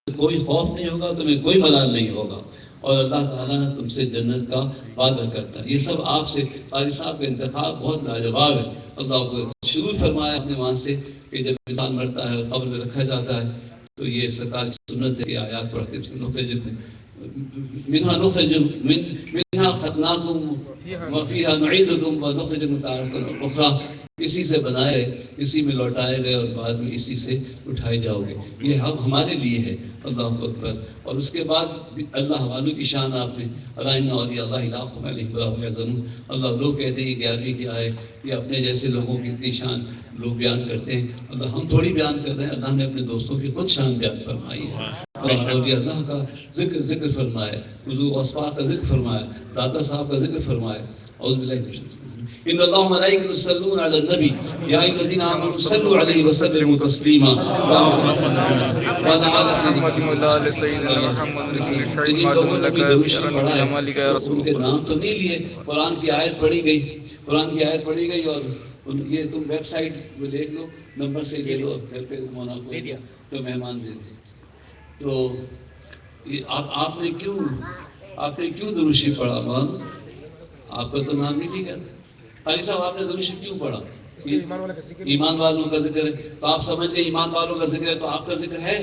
कोई खौफ नहीं होगा, तुम्हें कोई मलाल नहीं होगा, और अल्लाह ताला तुमसे जन्नत का वादा करता है। ये सब आपसे कारी साहब का इंतखाब बहुत लाजवाब है। अल्लाह को शुरू फरमाया अपने वहाँ से कि जब इंसान मरता है और कब्र में रखा जाता है तो ये सरकार की सुन्नत है कि आयात पढ़ते मिन्हा नुखरिजुकुम मिन्हा खलक़नाकुम व फ़ीहा नुईदुकुम व नुखरिजुकुम तारतन उख़रा। इसी से बनाए, इसी में लौटाए गए और बाद में इसी से उठाए जाओगे। ये हम हमारे लिए है। अल्लाह अकबर। और उसके बाद अल्लाह वालों की शान आपने अल्लाह लोग कहते हैं 11वीं क्या है, ये अपने जैसे लोगों की इतनी शान लोग बयान करते हैं। अल्लाह हम थोड़ी बयान कर रहे हैं, अल्लाह ने अपने दोस्तों की खुद शान बयान फरमाई है। अल्लाह का जिक्र फरमाया, हुज़ूर वस्फा का जिक्र फरमाया, दाता साहब का जिक्र फरमाया। इन्नल्लाह व मलाइकतहु युसल्लूना अलन नबी या अय्युहल्लज़ीना आमनू सल्लु अलैहि व सल्लिमू तस्लीमा। उनके नाम तो नहीं लिए, कुरान की आयत पढ़ी गई, कुरान की आयत पढ़ी गई। और ये तुम वेबसाइट में देख लो, नंबर से ले लो, घर पे मौना को तो मेहमान दे दे। तो ये आपने क्यों दुरूशी पढ़ा? मान आपका तो नाम नहीं लिखा था। खाली साहब आपने दुरूशी क्यों पढ़ा? ईमान वालों का जिक्र है, तो आप समझ गए ईमान वालों का जिक्र है तो आपका जिक्र है।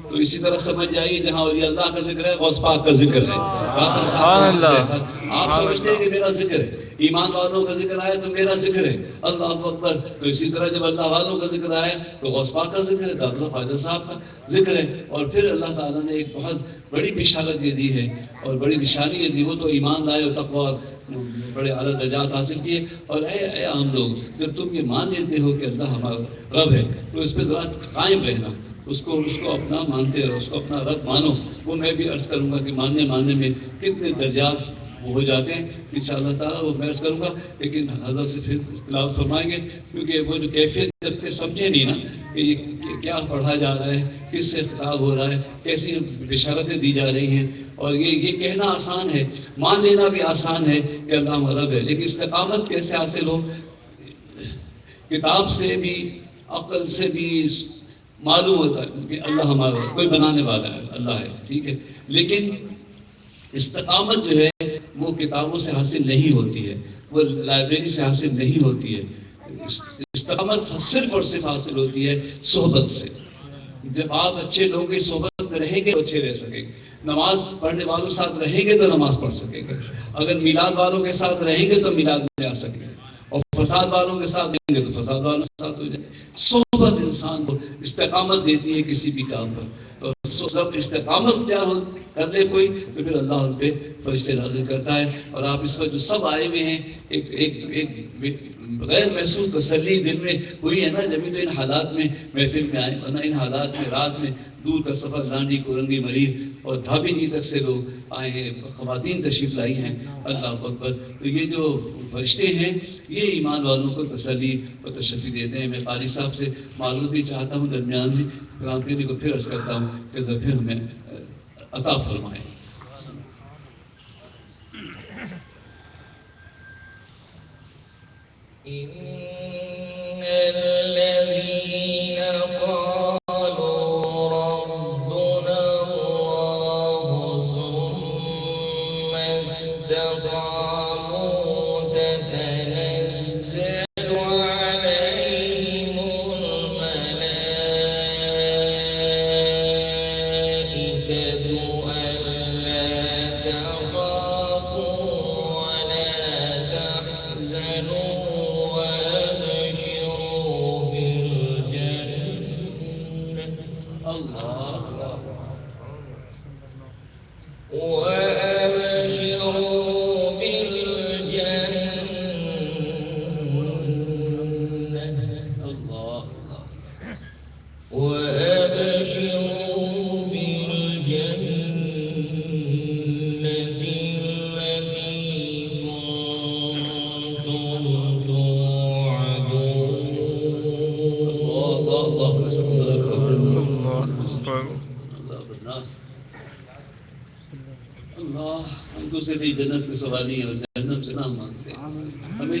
तो इसी तरह समझ जाइए जहाँ वली अल्लाह का जिक्र है, गौस पाक का जिक्र है। आप समझते हैं कि मेरा जिक्र है, ईमान वालों का जिक्र आया तो मेरा जिक्र है। अल्लाह अकबर। तो इसी तरह जब अल्लाह वालों का जिक्र आया तो गौस पाक का जिक्र है, दादा ख्वाजा साहब का जिक्र है। और फिर अल्लाह ताला ने एक बहुत बड़ी बिशारत ये दी है और बड़ी निशानी ये दी, वो तो ईमान लाए और तक़वा बड़े आला दर्जात हासिल किए। और ऐ आम लोग, जब तुम ये मान लेते हो कि अल्लाह हमारा रब है तो इस पर ज़रा कायम रहना, उसको अपना मानते रहो, उसको अपना रब मानो। वो मैं भी अर्ज़ करूँगा कि मानने में कितने दर्जात वो हो जाते हैं, इंशाअल्लाह ताला वो मैं अर्ज़ करूँगा। लेकिन हज़रत से फिर इख्तिलाफ़ फरमाएंगे, क्योंकि वो जो कैफियत जब के समझे नहीं ना कि ये क्या पढ़ा जा रहा है, किससे खिताब हो रहा है, कैसी बिशारतें दी जा रही हैं। और ये कहना आसान है, मान लेना भी आसान है कि अल्लाह रब है, लेकिन इस्तिक़ामत कैसे हासिल हो? किताब से भी अक्ल से भी मालूम होता है कि अल्लाह हमारा कोई बनाने वाला है, अल्लाह है, ठीक है। लेकिन इस्तिक़ामत जो है वो किताबों से हासिल नहीं होती है, वो लाइब्रेरी से हासिल नहीं होती है। इस्तिक़ामत सिर्फ और सिर्फ हासिल होती है सोहबत से। जब आप अच्छे लोगों की सोहबत में रहेंगे तो अच्छे रह सकेंगे, नमाज पढ़ने वालों के साथ रहेंगे तो नमाज पढ़ सकेंगे, अगर मिलाद वालों के साथ रहेंगे तो मिलाद में आ सकेंगे, और फसाद वालों के साथ रहेंगे तो फसाद वालों के साथ हो जाए। सोहबत इंसान को इस्तिक़ामत देती है किसी भी काम पर। तो जब इस्तिक़ामत इख्तियार कर ले कोई तो फिर अल्लाह उन पे फरिश्ते नाज़िल करता है। और आप इस पर जो सब आए हुए हैं, एक गैर महसूस तसल्ली दिल में हुई है ना, जब तो इन हालात में महफिल में आए, वरना इन हालात में रात में दूर का सफ़र, लांडी कोरंगी मरीज और धाबी जी तक से लोग आए हैं, ख़वातीन तशरीफ़ लाई हैं। अल्लाह अकबर। तो ये जो फरिश्ते हैं ये ईमान वालों को तसल्ली और तशफ़ी देते हैं। मैं क़ारी साहब से मालूम भी चाहता हूँ दरमियान में, कुरान करीम को फिर अर्ज़ करता हूँ कि फिर हमें अता फरमाएँ। अल्लाह हमको से जन्नत के सवाली और जहन्नम से ना मांगते, हमें